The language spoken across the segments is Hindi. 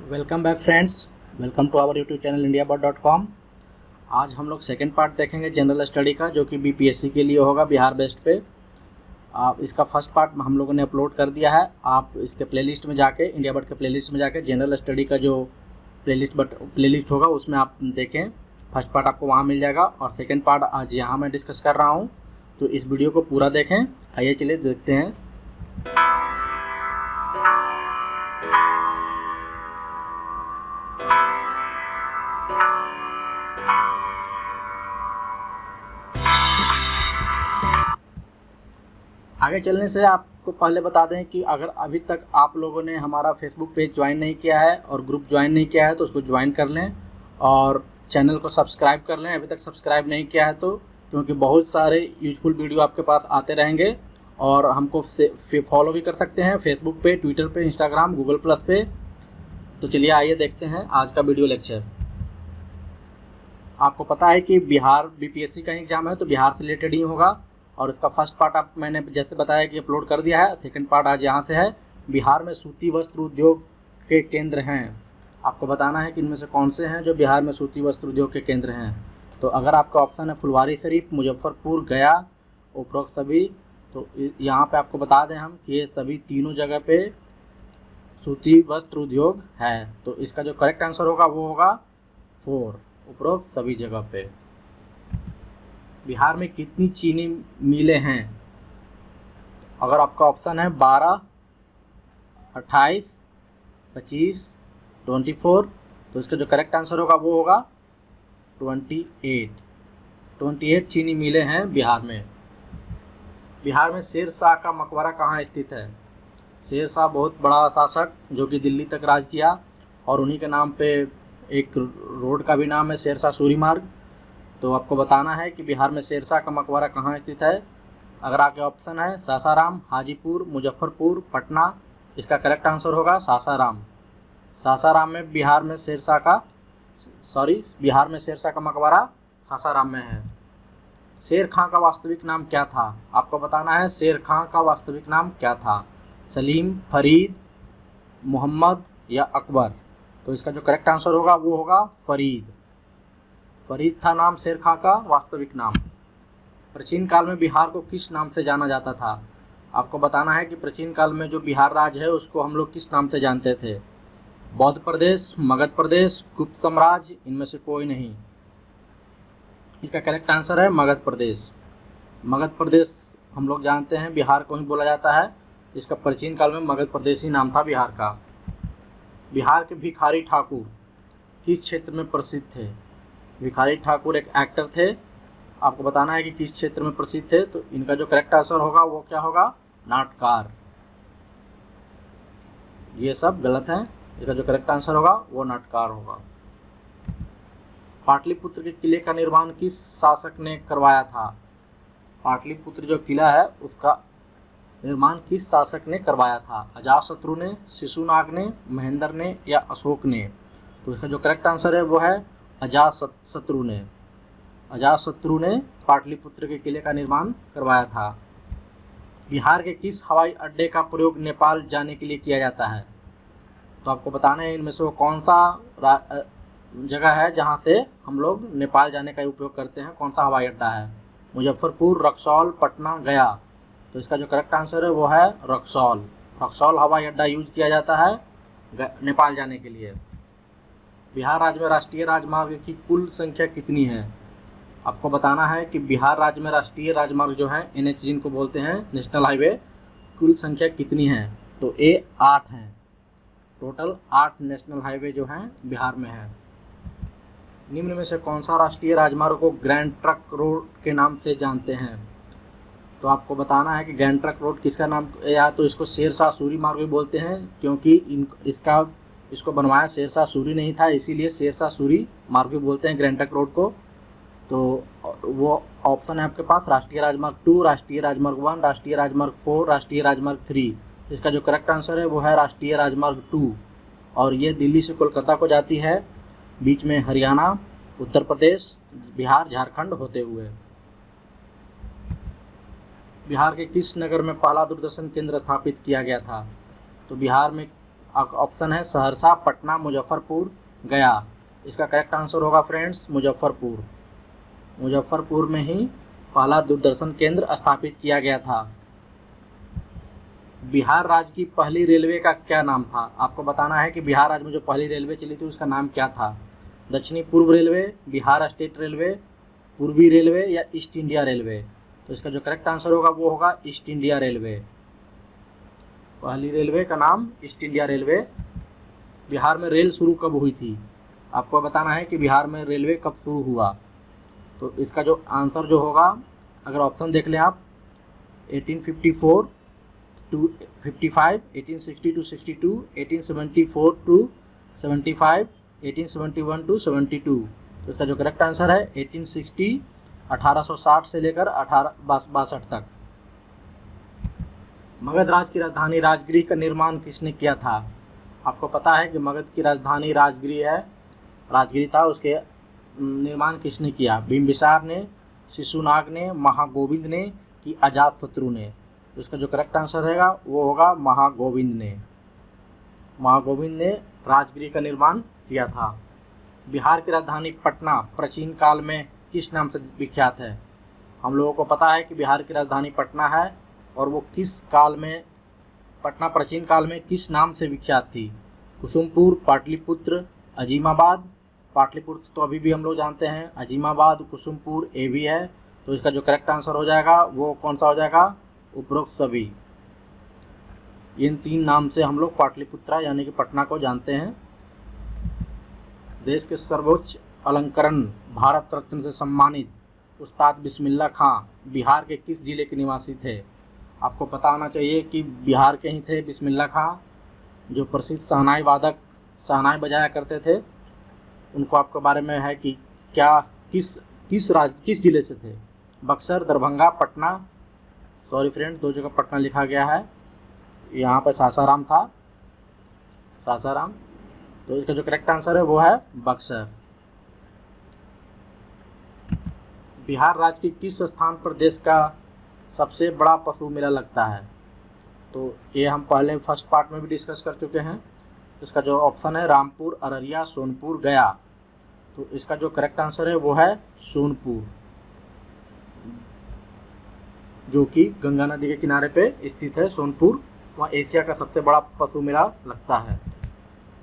Welcome back friends, welcome to our YouTube channel indiabot.com। आज हम लोग सेकंड पार्ट देखेंगे जनरल स्टडी का, जो कि बीपीएससी के लिए होगा बिहार बेस्ड पे। आप इसका फर्स्ट पार्ट हम लोगों ने अपलोड कर दिया है। आप इसके प्लेलिस्ट में जाके, इंडिया बोर्ड के प्लेलिस्ट में जाके जनरल स्टडी का जो प्लेलिस्ट होगा उसमें आप देखें। फर्स्ट पार्ट आपको वहाँ मिल जाएगा और सेकेंड पार्ट आज यहाँ मैं डिस्कस कर रहा हूँ, तो इस वीडियो को पूरा देखें। आइए चलिए देखते हैं। आगे चलने से आपको पहले बता दें कि अगर अभी तक आप लोगों ने हमारा फेसबुक पेज ज्वाइन नहीं किया है और ग्रुप ज्वाइन नहीं किया है तो उसको ज्वाइन कर लें और चैनल को सब्सक्राइब कर लें अभी तक सब्सक्राइब नहीं किया है तो, क्योंकि बहुत सारे यूजफुल वीडियो आपके पास आते रहेंगे। और हमको फॉलो भी कर सकते हैं फेसबुक पे, ट्विटर पे, इंस्टाग्राम, गूगल प्लस पे। तो चलिए आइए देखते हैं आज का वीडियो लेक्चर। आपको पता है कि बिहार बीपीएससी का एग्जाम है तो बिहार से रिलेटेड ही होगा और इसका फर्स्ट पार्ट मैंने जैसे बताया कि अपलोड कर दिया है। सेकंड पार्ट आज यहाँ से है। बिहार में सूती वस्त्र उद्योग के केंद्र हैं। आपको बताना है कि इनमें से कौन से हैं जो बिहार में सूती वस्त्र उद्योग के केंद्र हैं। तो अगर आपका ऑप्शन है फुलवारीशरीफ, मुजफ्फरपुर, गया, उपरोक्त सभी, तो यहाँ पे आपको बता दें हम कि ये सभी तीनों जगह पे सूती वस्त्र उद्योग है। तो इसका जो करेक्ट आंसर होगा वो होगा 4, उपरोक्त सभी जगह पे। बिहार में कितनी चीनी मिलें हैं? अगर आपका ऑप्शन है 12, 28, 25, 24, तो इसका जो करेक्ट आंसर होगा वो होगा 28 चीनी मिलें हैं बिहार में। बिहार में शेर शाह का मकबरा कहाँ स्थित है? शेर शाह बहुत बड़ा शासक जो कि दिल्ली तक राज किया और उन्हीं के नाम पे एक रोड का भी नाम है शेर शाह सूरी मार्ग। तो आपको बताना है कि बिहार में शेर शाह का मकबरा कहाँ स्थित है। अगर आपके ऑप्शन है सासाराम, हाजीपुर, मुजफ्फरपुर, पटना, इसका करेक्ट आंसर होगा सासाराम। सासाराम में बिहार में शेर शाह का मकबरा सासाराम में है। शेर खां का वास्तविक नाम क्या था? आपको बताना है शेर खां का वास्तविक नाम क्या था। सलीम, फरीद, मोहम्मद या अकबर? तो इसका जो करेक्ट आंसर होगा वो होगा फरीद था नाम शेर खां का वास्तविक नाम। प्राचीन काल में बिहार को किस नाम से जाना जाता था? आपको बताना है कि प्राचीन काल में जो बिहार राज्य है उसको हम लोग किस नाम से जानते थे। बौद्ध प्रदेश, मगध प्रदेश, गुप्त साम्राज्य, इनमें से कोई नहीं। इसका करेक्ट आंसर है मगध प्रदेश। मगध प्रदेश हम लोग जानते हैं बिहार को ही बोला जाता है। इसका प्राचीन काल में मगध प्रदेश ही नाम था बिहार का। बिहार के भिखारी ठाकुर किस क्षेत्र में प्रसिद्ध थे? भिखारी ठाकुर एक एक्टर थे। आपको बताना है कि किस क्षेत्र में प्रसिद्ध थे। तो इनका जो करेक्ट आंसर होगा वो क्या होगा? नाटकार। ये सब गलत है। इसका जो करेक्ट आंसर होगा वो नाटकार होगा। पाटलिपुत्र के किले का निर्माण किस शासक ने करवाया था? पाटलिपुत्र जो किला है उसका निर्माण किस शासक ने करवाया था? अजातशत्रु ने, शिशुनाग ने, महेंद्र ने या अशोक ने? तो इसका जो करेक्ट आंसर है वो है अजातशत्रु ने पाटलिपुत्र के किले का निर्माण करवाया था। बिहार के किस हवाई अड्डे का प्रयोग नेपाल जाने के लिए किया जाता है? तो आपको बताना है इनमें से वो कौन सा जगह है जहां से हम लोग नेपाल जाने का उपयोग करते हैं, कौन सा हवाई अड्डा है? मुजफ्फरपुर, रक्सौल, पटना, गया? तो इसका जो करेक्ट आंसर है वो है रक्सौल हवाई अड्डा यूज किया जाता है नेपाल जाने के लिए। बिहार राज्य में राष्ट्रीय राजमार्ग की कुल संख्या कितनी है? आपको बताना है कि बिहार राज्य में राष्ट्रीय राजमार्ग जो है NH जिनको बोलते हैं, नेशनल हाईवे, कुल संख्या कितनी है? तो ये 8 हैं। टोटल 8 नेशनल हाईवे जो हैं बिहार में है। निम्न में से कौन सा राष्ट्रीय राजमार्ग को ग्रैंड ट्रंक रोड के नाम से जानते हैं? तो आपको बताना है कि ग्रैंड ट्रंक रोड किसका नाम, या तो इसको शेर शाह सूरी मार्ग भी बोलते हैं क्योंकि इसको बनवाया शेर शाह सूरी नहीं था, इसीलिए शेर शाह सूरी मार्ग भी बोलते हैं ग्रैंड ट्रंक रोड को। तो वो ऑप्शन है आपके पास राष्ट्रीय राजमार्ग 2, राष्ट्रीय राजमार्ग 1, राष्ट्रीय राजमार्ग 4, राष्ट्रीय राजमार्ग 3। इसका जो करेक्ट आंसर है वो है राष्ट्रीय राजमार्ग 2 और ये दिल्ली से कोलकाता को जाती है, बीच में हरियाणा, उत्तर प्रदेश, बिहार, झारखंड होते हुए। बिहार के किस नगर में पहला दूरदर्शन केंद्र स्थापित किया गया था? तो बिहार में ऑप्शन है सहरसा, पटना, मुजफ्फरपुर, गया। इसका करेक्ट आंसर होगा फ्रेंड्स मुजफ्फरपुर। मुजफ्फरपुर में ही पहला दूरदर्शन केंद्र स्थापित किया गया था। बिहार राज्य की पहली रेलवे का क्या नाम था? आपको बताना है कि बिहार राज्य में जो पहली रेलवे चली थी उसका नाम क्या था। दक्षिणी पूर्व रेलवे, बिहार स्टेट रेलवे, पूर्वी रेलवे या ईस्ट इंडिया रेलवे। तो इसका जो करेक्ट आंसर होगा वो होगा ईस्ट इंडिया रेलवे। पहली रेलवे का नाम ईस्ट इंडिया रेलवे। बिहार में रेल शुरू कब हुई थी? आपको बताना है कि बिहार में रेलवे कब शुरू हुआ। तो इसका जो आंसर जो होगा, अगर ऑप्शन देख लें आप, 1854 टू 55, 1860 टू 62, 1874 टू 75, 1871 टू 72। तो इसका जो करेक्ट आंसर है 1860, 1860 से लेकर 1862 तक। मगध राज्य की राजधानी राजगृह का निर्माण किसने किया था? आपको पता है कि मगध की राजधानी राजगृह था, उसके निर्माण किसने किया? बिंबिसार ने, शिशुनाग ने, महागोविंद ने कि अजातशत्रु ने। तो इसका जो करेक्ट आंसर रहेगा वो होगा महागोविंद ने। महागोविंद ने राजगृह का निर्माण किया था। बिहार की राजधानी पटना प्राचीन काल में किस नाम से विख्यात है? हम लोगों को पता है कि बिहार की राजधानी पटना है, और वो किस काल में, पटना प्राचीन काल में किस नाम से विख्यात थी? कुसुमपुर, पाटलिपुत्र, अजीमाबाद। पाटलिपुत्र तो अभी भी हम लोग जानते हैं, अजीमाबाद, कुसुमपुर ये भी है। तो इसका जो करेक्ट आंसर हो जाएगा वो कौन सा हो जाएगा? उपरोक्त सभी। इन 3 नाम से हम लोग पाटलिपुत्रा यानी कि पटना को जानते हैं। देश के सर्वोच्च अलंकरण भारत रत्न से सम्मानित उस्ताद बिस्मिल्लाह खां बिहार के किस जिले के निवासी थे? आपको पता होना चाहिए कि बिहार के ही थे बिस्मिल्लाह खां, जो प्रसिद्ध शहनाई वादक, शहनाई बजाया करते थे। उनको आपके बारे में है कि क्या किस जिले से थे? बक्सर, दरभंगा, पटना। सॉरी फ्रेंड, 2 जगह पटना लिखा गया है, यहाँ पर सासाराम था, सासाराम। तो इसका जो करेक्ट आंसर है वो है बक्सर। बिहार राज्य के किस स्थान पर देश का सबसे बड़ा पशु मेला लगता है? तो ये हम पहले फर्स्ट पार्ट में भी डिस्कस कर चुके हैं। इसका जो ऑप्शन है रामपुर, अररिया, सोनपुर, गया। तो इसका जो करेक्ट आंसर है वो है सोनपुर, जो कि गंगा नदी के किनारे पे स्थित है सोनपुर। वहाँ एशिया का सबसे बड़ा पशु मेला लगता है।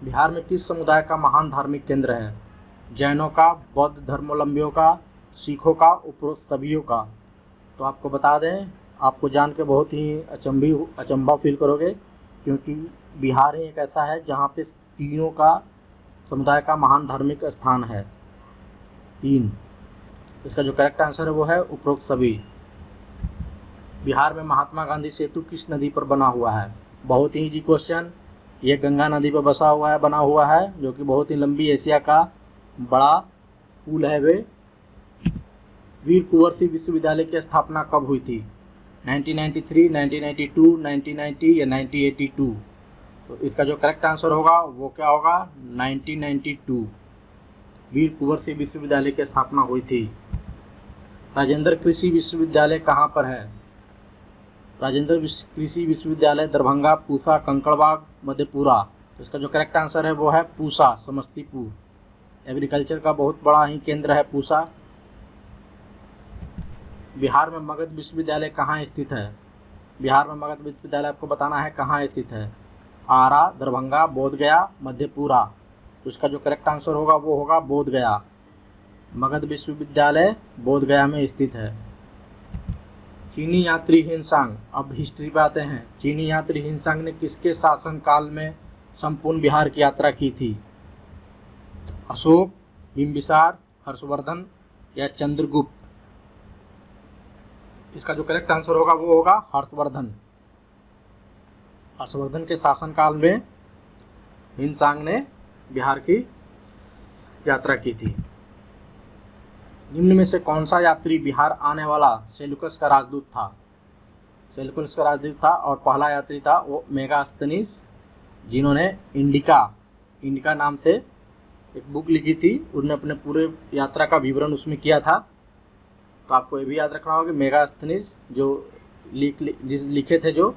बिहार में किस समुदाय का महान धार्मिक केंद्र है? जैनों का, बौद्ध धर्मावलंबियों का, सिखों का, उपरोक्त सभीयों का। तो आपको बता दें, आपको जान के बहुत ही अचंभा फील करोगे, क्योंकि बिहार ही एक ऐसा है जहाँ पे तीनों का समुदाय का महान धार्मिक स्थान है, 3। इसका जो करेक्ट आंसर है वो है उपरोक्त सभी। बिहार में महात्मा गांधी सेतु किस नदी पर बना हुआ है? बहुत ही इजी क्वेश्चन। ये गंगा नदी पर बना हुआ है, जो कि बहुत ही लंबी एशिया का बड़ा पुल है। वे वीर कुंवर सिंह विश्वविद्यालय की स्थापना कब हुई थी? 1993, 1992, 1990 या 1982? तो इसका जो करेक्ट आंसर होगा वो क्या होगा? 1992। वीर कुंवर सिंह विश्वविद्यालय की स्थापना हुई थी। राजेंद्र कृषि विश्वविद्यालय कहाँ पर है? राजेंद्र कृषि विश्वविद्यालय दरभंगा, पूसा, कंकड़बाग, मधेपुरा। तो इसका जो करेक्ट आंसर है वो है पूसा, समस्तीपुर। एग्रीकल्चर का बहुत बड़ा ही केंद्र है पूसा। बिहार में मगध विश्वविद्यालय कहाँ स्थित है? बिहार में मगध विश्वविद्यालय आपको बताना है कहाँ स्थित है। आरा, दरभंगा, बोधगया, मधेपुरा। तो इसका जो करेक्ट आंसर होगा वो होगा बोधगया। मगध विश्वविद्यालय बोधगया में स्थित है। चीनी यात्री हिनसांग, अब हिस्ट्री पे आते हैं। चीनी यात्री हिनसांग ने किसके शासन काल में संपूर्ण बिहार की यात्रा की थी? अशोक, बिंबिसार, हर्षवर्धन या चंद्रगुप्त? इसका जो करेक्ट आंसर होगा वो होगा हर्षवर्धन। हर्षवर्धन के शासनकाल में हिनसांग ने बिहार की यात्रा की थी। निम्न में से कौन सा यात्री बिहार आने वाला सेल्यूकस का राजदूत था? सेल्यूकस का राजदूत था और पहला यात्री था वो मेगास्थनीज, जिन्होंने इंडिका नाम से एक बुक लिखी थी। उन्होंने अपने पूरे यात्रा का विवरण उसमें किया था। तो आपको ये भी याद रखना होगा कि मेगास्थनीज जो लिखे थे, जो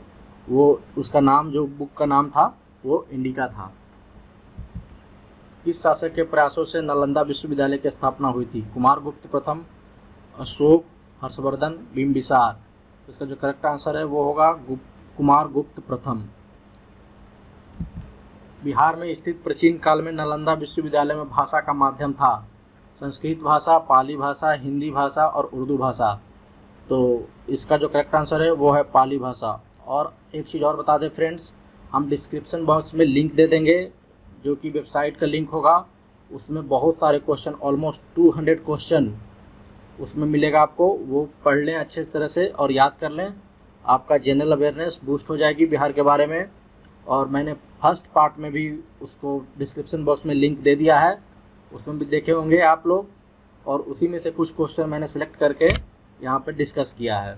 वो उसका नाम, जो बुक का नाम था वो इंडिका था। किस शासक के प्रयासों से नालंदा विश्वविद्यालय की स्थापना हुई थी? कुमारगुप्त प्रथम, अशोक, हर्षवर्धन, बिंबिसार। इसका जो करेक्ट आंसर है वो होगा कुमारगुप्त प्रथम। बिहार में स्थित प्राचीन काल में नालंदा विश्वविद्यालय में भाषा का माध्यम था? संस्कृत भाषा, पाली भाषा, हिंदी भाषा और उर्दू भाषा। तो इसका जो करेक्ट आंसर है वो है पाली भाषा। और एक चीज़ और बता दें फ्रेंड्स, हम डिस्क्रिप्शन बॉक्स में लिंक दे देंगे जो कि वेबसाइट का लिंक होगा। उसमें बहुत सारे क्वेश्चन, ऑलमोस्ट 200 क्वेश्चन उसमें मिलेगा आपको। वो पढ़ लें अच्छे तरह से और याद कर लें, आपका जनरल अवेयरनेस बूस्ट हो जाएगी बिहार के बारे में। और मैंने फर्स्ट पार्ट में भी उसको डिस्क्रिप्शन बॉक्स में लिंक दे दिया है, उसमें भी देखे होंगे आप लोग। और उसी में से कुछ क्वेश्चन मैंने सेलेक्ट करके यहाँ पे डिस्कस किया है।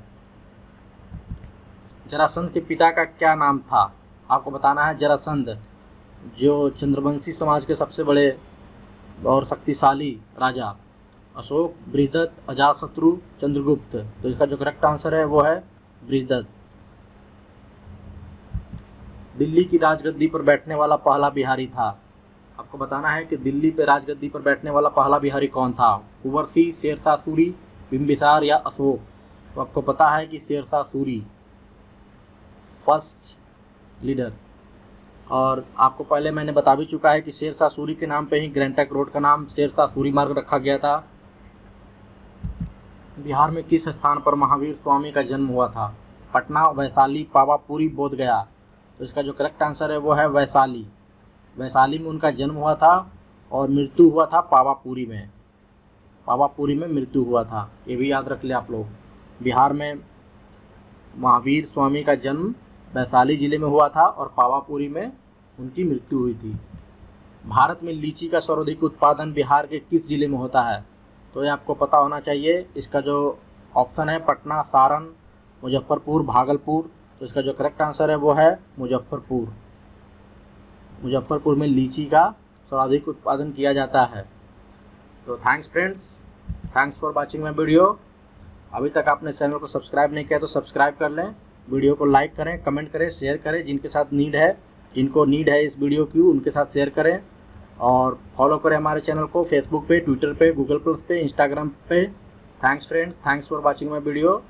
जरासंध के पिता का क्या नाम था? आपको बताना है। जरासंध जो चंद्रवंशी समाज के सबसे बड़े और शक्तिशाली राजा, अशोक, बृहदत्त, अजातशत्रु, चंद्रगुप्त। तो इसका जो करेक्ट आंसर है वो है बृहदत्त। दिल्ली की राजगद्दी पर बैठने वाला पहला बिहारी था? आपको बताना है कि दिल्ली पे राजगद्दी पर बैठने वाला पहला बिहारी कौन था? कुंवर सिंह, शेरशाह सूरी, बिंबिसार या अशोक? तो आपको पता है कि शेरशाह सूरी फर्स्ट लीडर। और आपको पहले मैंने बता भी चुका है कि शेरशाह सूरी के नाम पे ही ग्रैंड ट्रंक रोड का नाम शेरशाह सूरी मार्ग रखा गया था। बिहार में किस स्थान पर महावीर स्वामी का जन्म हुआ था? पटना, वैशाली, पावापुरी, बोधगया। तो इसका जो करेक्ट आंसर है वो है वैशाली। वैशाली में उनका जन्म हुआ था और मृत्यु हुआ था पावापुरी में। पावापुरी में मृत्यु हुआ था, ये भी याद रख ले आप लोग। बिहार में महावीर स्वामी का जन्म वैशाली जिले में हुआ था और पावापुरी में उनकी मृत्यु हुई थी। भारत में लीची का सर्वाधिक उत्पादन बिहार के किस जिले में होता है? तो ये आपको पता होना चाहिए। इसका जो ऑप्शन है पटना, सारण, मुजफ्फरपुर, भागलपुर। तो इसका जो करेक्ट आंसर है वो है मुजफ्फरपुर। मुजफ्फरपुर में लीची का सर्वाधिक उत्पादन किया जाता है। तो thanks friends, thanks for watching my video. अभी तक आपने चैनल को सब्सक्राइब नहीं किया तो सब्सक्राइब कर लें, वीडियो को लाइक करें, कमेंट करें, शेयर करें। जिनके साथ नीड है, जिनको नीड है इस वीडियो की, उनके साथ शेयर करें। और फॉलो करें हमारे चैनल को फेसबुक पे, ट्विटर पे, गूगल प्लस पे, इंस्टाग्राम पे। Thanks friends, thanks for watching my video.